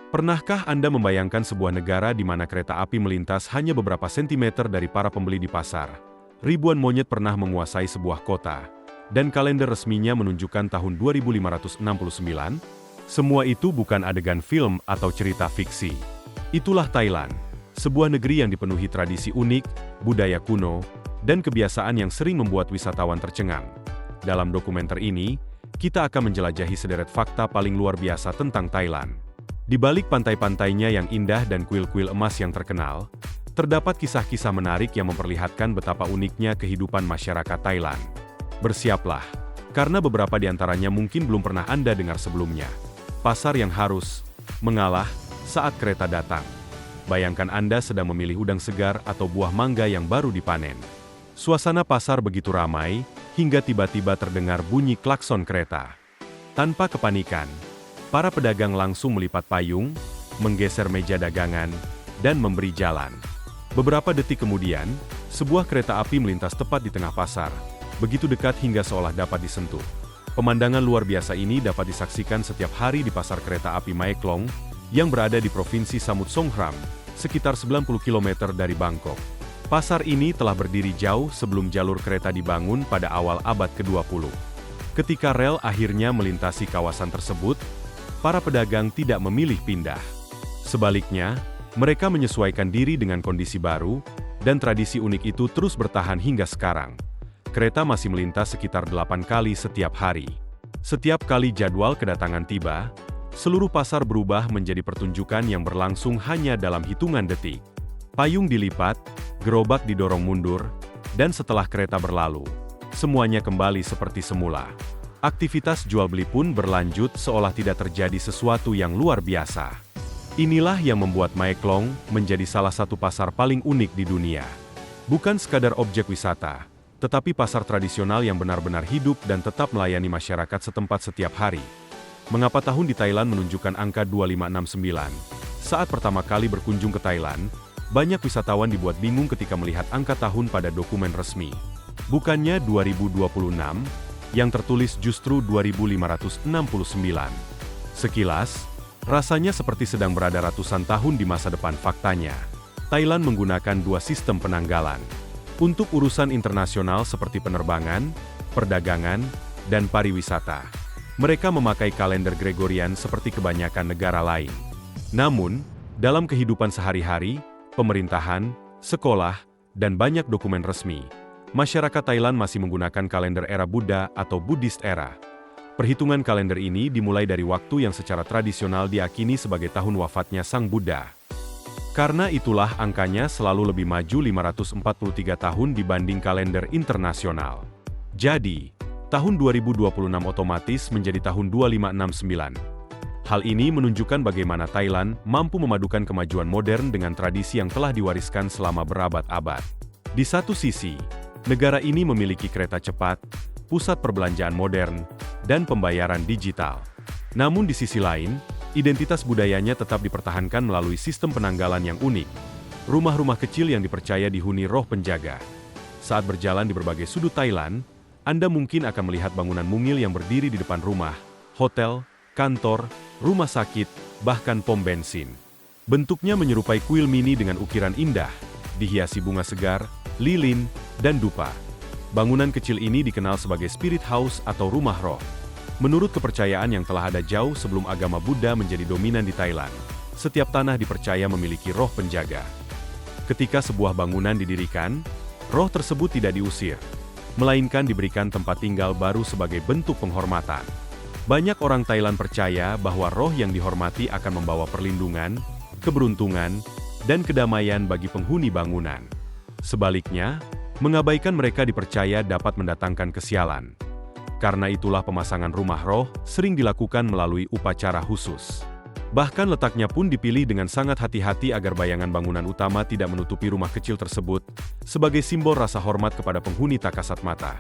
Pernahkah Anda membayangkan sebuah negara di mana kereta api melintas hanya beberapa sentimeter dari para pembeli di pasar? Ribuan monyet pernah menguasai sebuah kota, dan kalender resminya menunjukkan tahun 2569. Semua itu bukan adegan film atau cerita fiksi. Itulah Thailand, sebuah negeri yang dipenuhi tradisi unik, budaya kuno, dan kebiasaan yang sering membuat wisatawan tercengang. Dalam dokumenter ini, kita akan menjelajahi sederet fakta paling luar biasa tentang Thailand. Di balik pantai-pantainya yang indah dan kuil-kuil emas yang terkenal, terdapat kisah-kisah menarik yang memperlihatkan betapa uniknya kehidupan masyarakat Thailand. Bersiaplah, karena beberapa di antaranya mungkin belum pernah Anda dengar sebelumnya. Pasar yang harus mengalah saat kereta datang. Bayangkan Anda sedang memilih udang segar atau buah mangga yang baru dipanen. Suasana pasar begitu ramai, hingga tiba-tiba terdengar bunyi klakson kereta. Tanpa kepanikan, para pedagang langsung melipat payung, menggeser meja dagangan, dan memberi jalan. Beberapa detik kemudian, sebuah kereta api melintas tepat di tengah pasar, begitu dekat hingga seolah dapat disentuh. Pemandangan luar biasa ini dapat disaksikan setiap hari di pasar kereta api Mae Klong, yang berada di Provinsi Samut Songkhram, sekitar 90 km dari Bangkok. Pasar ini telah berdiri jauh sebelum jalur kereta dibangun pada awal abad ke-20. Ketika rel akhirnya melintasi kawasan tersebut, para pedagang tidak memilih pindah. Sebaliknya, mereka menyesuaikan diri dengan kondisi baru, dan tradisi unik itu terus bertahan hingga sekarang. Kereta masih melintas sekitar 8 kali setiap hari. Setiap kali jadwal kedatangan tiba, seluruh pasar berubah menjadi pertunjukan yang berlangsung hanya dalam hitungan detik. Payung dilipat, gerobak didorong mundur, dan setelah kereta berlalu, semuanya kembali seperti semula. Aktivitas jual-beli pun berlanjut seolah tidak terjadi sesuatu yang luar biasa. Inilah yang membuat Mae Klong menjadi salah satu pasar paling unik di dunia. Bukan sekadar objek wisata, tetapi pasar tradisional yang benar-benar hidup dan tetap melayani masyarakat setempat setiap hari. Mengapa tahun di Thailand menunjukkan angka 2569? Saat pertama kali berkunjung ke Thailand, banyak wisatawan dibuat bingung ketika melihat angka tahun pada dokumen resmi. Bukannya 2026, yang tertulis justru 2569. Sekilas, rasanya seperti sedang berada ratusan tahun di masa depan. Faktanya, Thailand menggunakan dua sistem penanggalan. Untuk urusan internasional seperti penerbangan, perdagangan, dan pariwisata, mereka memakai kalender Gregorian seperti kebanyakan negara lain. Namun, dalam kehidupan sehari-hari, pemerintahan, sekolah, dan banyak dokumen resmi, masyarakat Thailand masih menggunakan kalender era Buddha atau Buddhist era. Perhitungan kalender ini dimulai dari waktu yang secara tradisional diakini sebagai tahun wafatnya Sang Buddha. Karena itulah angkanya selalu lebih maju 543 tahun dibanding kalender internasional. Jadi, tahun 2026 otomatis menjadi tahun 2569. Hal ini menunjukkan bagaimana Thailand mampu memadukan kemajuan modern dengan tradisi yang telah diwariskan selama berabad-abad. Di satu sisi, negara ini memiliki kereta cepat, pusat perbelanjaan modern, dan pembayaran digital. Namun di sisi lain, identitas budayanya tetap dipertahankan melalui sistem penanggalan yang unik. Rumah-rumah kecil yang dipercaya dihuni roh penjaga. Saat berjalan di berbagai sudut Thailand, Anda mungkin akan melihat bangunan mungil yang berdiri di depan rumah, hotel, kantor, rumah sakit, bahkan pom bensin. Bentuknya menyerupai kuil mini dengan ukiran indah, dihiasi bunga segar, lilin, dan dupa. Bangunan kecil ini dikenal sebagai Spirit House atau rumah roh. Menurut kepercayaan yang telah ada jauh sebelum agama Buddha menjadi dominan di Thailand, setiap tanah dipercaya memiliki roh penjaga. Ketika sebuah bangunan didirikan, roh tersebut tidak diusir, melainkan diberikan tempat tinggal baru sebagai bentuk penghormatan. Banyak orang Thailand percaya bahwa roh yang dihormati akan membawa perlindungan, keberuntungan, dan kedamaian bagi penghuni bangunan. Sebaliknya, mengabaikan mereka dipercaya dapat mendatangkan kesialan. Karena itulah pemasangan rumah roh sering dilakukan melalui upacara khusus. Bahkan letaknya pun dipilih dengan sangat hati-hati agar bayangan bangunan utama tidak menutupi rumah kecil tersebut, sebagai simbol rasa hormat kepada penghuni tak kasat mata.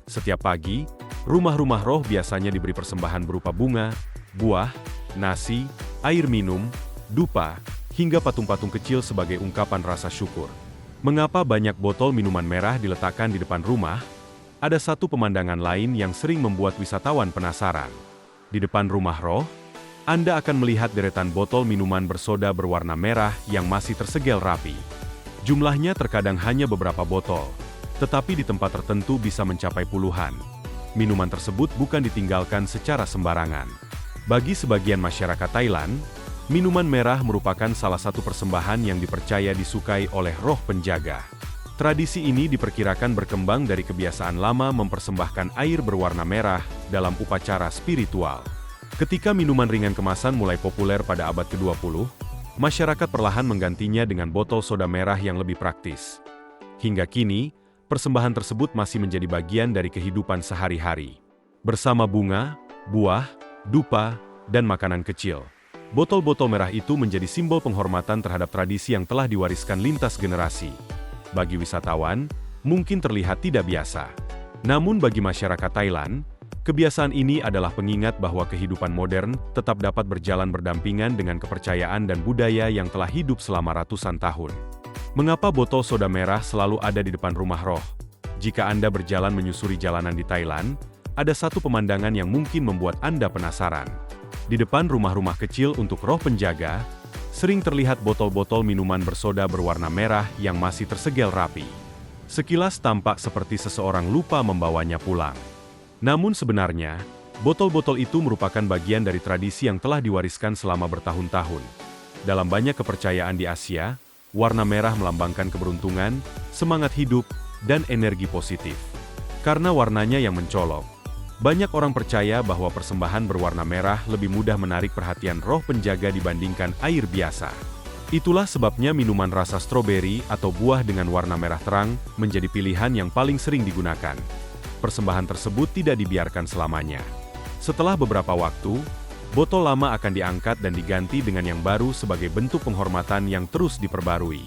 Setiap pagi, rumah-rumah roh biasanya diberi persembahan berupa bunga, buah, nasi, air minum, dupa, hingga patung-patung kecil sebagai ungkapan rasa syukur. Mengapa banyak botol minuman merah diletakkan di depan rumah? Ada satu pemandangan lain yang sering membuat wisatawan penasaran. Di depan rumah roh, Anda akan melihat deretan botol minuman bersoda berwarna merah yang masih tersegel rapi. Jumlahnya terkadang hanya beberapa botol, tetapi di tempat tertentu bisa mencapai puluhan. Minuman tersebut bukan ditinggalkan secara sembarangan. Bagi sebagian masyarakat Thailand, minuman merah merupakan salah satu persembahan yang dipercaya disukai oleh roh penjaga. Tradisi ini diperkirakan berkembang dari kebiasaan lama mempersembahkan air berwarna merah dalam upacara spiritual. Ketika minuman ringan kemasan mulai populer pada abad ke-20, masyarakat perlahan menggantinya dengan botol soda merah yang lebih praktis. Hingga kini, persembahan tersebut masih menjadi bagian dari kehidupan sehari-hari. Bersama bunga, buah, dupa, dan makanan kecil, botol-botol merah itu menjadi simbol penghormatan terhadap tradisi yang telah diwariskan lintas generasi. Bagi wisatawan, mungkin terlihat tidak biasa. Namun bagi masyarakat Thailand, kebiasaan ini adalah pengingat bahwa kehidupan modern tetap dapat berjalan berdampingan dengan kepercayaan dan budaya yang telah hidup selama ratusan tahun. Mengapa botol soda merah selalu ada di depan rumah roh? Jika Anda berjalan menyusuri jalanan di Thailand, ada satu pemandangan yang mungkin membuat Anda penasaran. Di depan rumah-rumah kecil untuk roh penjaga, sering terlihat botol-botol minuman bersoda berwarna merah yang masih tersegel rapi. Sekilas tampak seperti seseorang lupa membawanya pulang. Namun sebenarnya, botol-botol itu merupakan bagian dari tradisi yang telah diwariskan selama bertahun-tahun. Dalam banyak kepercayaan di Asia, warna merah melambangkan keberuntungan, semangat hidup, dan energi positif. Karena warnanya yang mencolok, banyak orang percaya bahwa persembahan berwarna merah lebih mudah menarik perhatian roh penjaga dibandingkan air biasa. Itulah sebabnya minuman rasa stroberi atau buah dengan warna merah terang menjadi pilihan yang paling sering digunakan. Persembahan tersebut tidak dibiarkan selamanya. Setelah beberapa waktu, botol lama akan diangkat dan diganti dengan yang baru sebagai bentuk penghormatan yang terus diperbarui.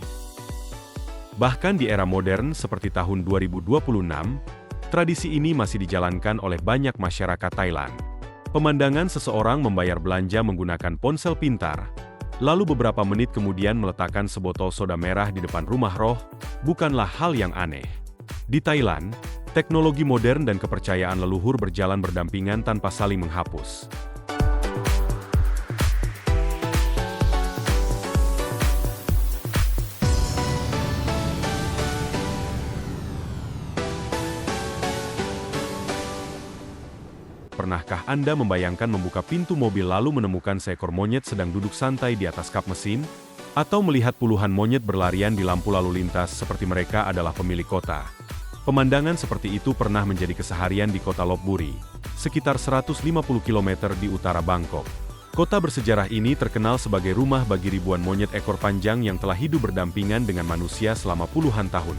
Bahkan di era modern seperti tahun 2026, tradisi ini masih dijalankan oleh banyak masyarakat Thailand. Pemandangan seseorang membayar belanja menggunakan ponsel pintar, lalu beberapa menit kemudian meletakkan sebotol soda merah di depan rumah roh, bukanlah hal yang aneh. Di Thailand, teknologi modern dan kepercayaan leluhur berjalan berdampingan tanpa saling menghapus. Pernahkah Anda membayangkan membuka pintu mobil lalu menemukan seekor monyet sedang duduk santai di atas kap mesin? Atau melihat puluhan monyet berlarian di lampu lalu lintas seperti mereka adalah pemilik kota? Pemandangan seperti itu pernah menjadi keseharian di kota Lopburi, sekitar 150 km di utara Bangkok. Kota bersejarah ini terkenal sebagai rumah bagi ribuan monyet ekor panjang yang telah hidup berdampingan dengan manusia selama puluhan tahun.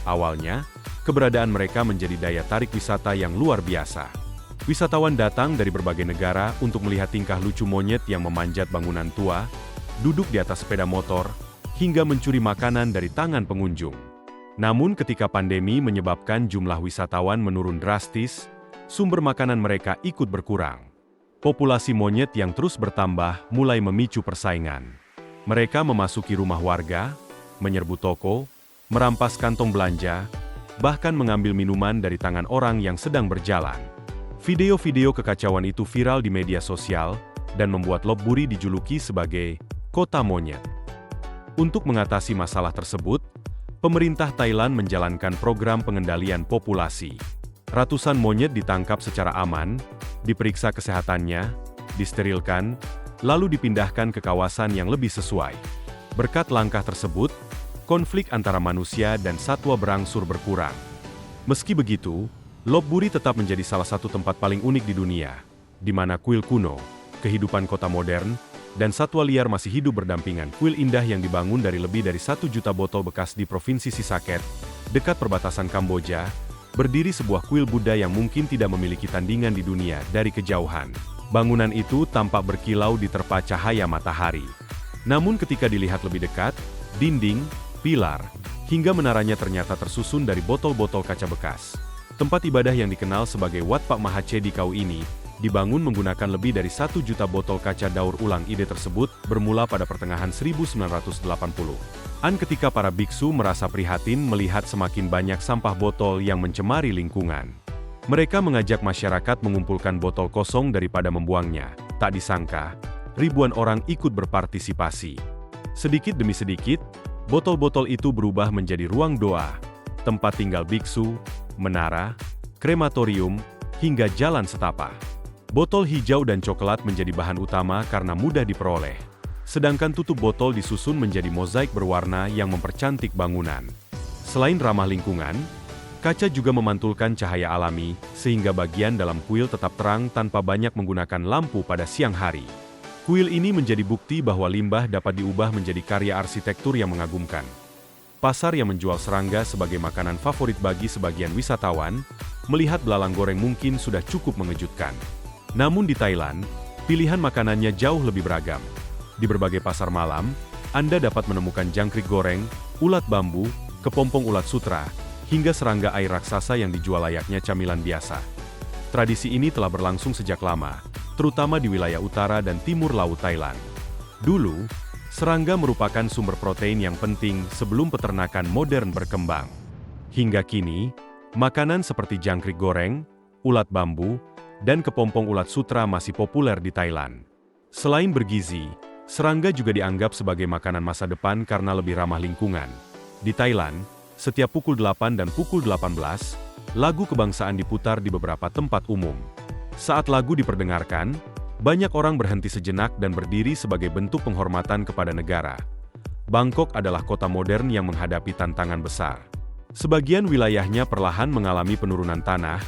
Awalnya, keberadaan mereka menjadi daya tarik wisata yang luar biasa. Wisatawan datang dari berbagai negara untuk melihat tingkah lucu monyet yang memanjat bangunan tua, duduk di atas sepeda motor, hingga mencuri makanan dari tangan pengunjung. Namun ketika pandemi menyebabkan jumlah wisatawan menurun drastis, sumber makanan mereka ikut berkurang. Populasi monyet yang terus bertambah mulai memicu persaingan. Mereka memasuki rumah warga, menyerbu toko, merampas kantong belanja, bahkan mengambil minuman dari tangan orang yang sedang berjalan. Video-video kekacauan itu viral di media sosial dan membuat Lopburi dijuluki sebagai kota monyet. Untuk mengatasi masalah tersebut, pemerintah Thailand menjalankan program pengendalian populasi. Ratusan monyet ditangkap secara aman, diperiksa kesehatannya, disterilkan, lalu dipindahkan ke kawasan yang lebih sesuai. Berkat langkah tersebut, konflik antara manusia dan satwa berangsur berkurang. Meski begitu, Lopburi tetap menjadi salah satu tempat paling unik di dunia, di mana kuil kuno, kehidupan kota modern, dan satwa liar masih hidup berdampingan. Kuil indah yang dibangun dari lebih dari 1 juta botol bekas di Provinsi Sisaket, dekat perbatasan Kamboja, berdiri sebuah kuil Buddha yang mungkin tidak memiliki tandingan di dunia dari kejauhan. Bangunan itu tampak berkilau diterpa cahaya matahari. Namun ketika dilihat lebih dekat, dinding, pilar, hingga menaranya ternyata tersusun dari botol-botol kaca bekas. Tempat ibadah yang dikenal sebagai Wat Pak Mahache di Kau ini, dibangun menggunakan lebih dari 1 juta botol kaca daur ulang. Ide tersebut bermula pada pertengahan 1980-an ketika para biksu merasa prihatin melihat semakin banyak sampah botol yang mencemari lingkungan. Mereka mengajak masyarakat mengumpulkan botol kosong daripada membuangnya. Tak disangka, ribuan orang ikut berpartisipasi. Sedikit demi sedikit, botol-botol itu berubah menjadi ruang doa, tempat tinggal biksu, menara, krematorium, hingga jalan setapak. Botol hijau dan coklat menjadi bahan utama karena mudah diperoleh. Sedangkan tutup botol disusun menjadi mozaik berwarna yang mempercantik bangunan. Selain ramah lingkungan, kaca juga memantulkan cahaya alami, sehingga bagian dalam kuil tetap terang tanpa banyak menggunakan lampu pada siang hari. Kuil ini menjadi bukti bahwa limbah dapat diubah menjadi karya arsitektur yang mengagumkan. Pasar yang menjual serangga sebagai makanan favorit bagi sebagian wisatawan, melihat belalang goreng mungkin sudah cukup mengejutkan. Namun di Thailand, pilihan makanannya jauh lebih beragam. Di berbagai pasar malam, Anda dapat menemukan jangkrik goreng, ulat bambu, kepompong ulat sutra, hingga serangga air raksasa yang dijual layaknya camilan biasa. Tradisi ini telah berlangsung sejak lama, terutama di wilayah utara dan timur laut Thailand. Dulu, serangga merupakan sumber protein yang penting sebelum peternakan modern berkembang. Hingga kini, makanan seperti jangkrik goreng, ulat bambu, dan kepompong ulat sutra masih populer di Thailand. Selain bergizi, serangga juga dianggap sebagai makanan masa depan karena lebih ramah lingkungan. Di Thailand, setiap pukul 8 dan pukul 18, lagu kebangsaan diputar di beberapa tempat umum. Saat lagu diperdengarkan, banyak orang berhenti sejenak dan berdiri sebagai bentuk penghormatan kepada negara. Bangkok adalah kota modern yang menghadapi tantangan besar. Sebagian wilayahnya perlahan mengalami penurunan tanah,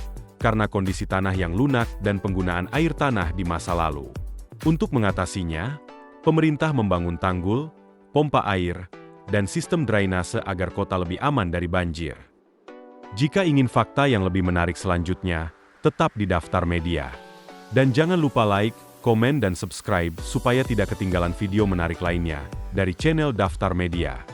karena kondisi tanah yang lunak dan penggunaan air tanah di masa lalu. Untuk mengatasinya, pemerintah membangun tanggul, pompa air, dan sistem drainase agar kota lebih aman dari banjir. Jika ingin fakta yang lebih menarik selanjutnya, tetap di Daftar Media. Dan jangan lupa like, komen dan subscribe supaya tidak ketinggalan video menarik lainnya dari channel Daftar Media.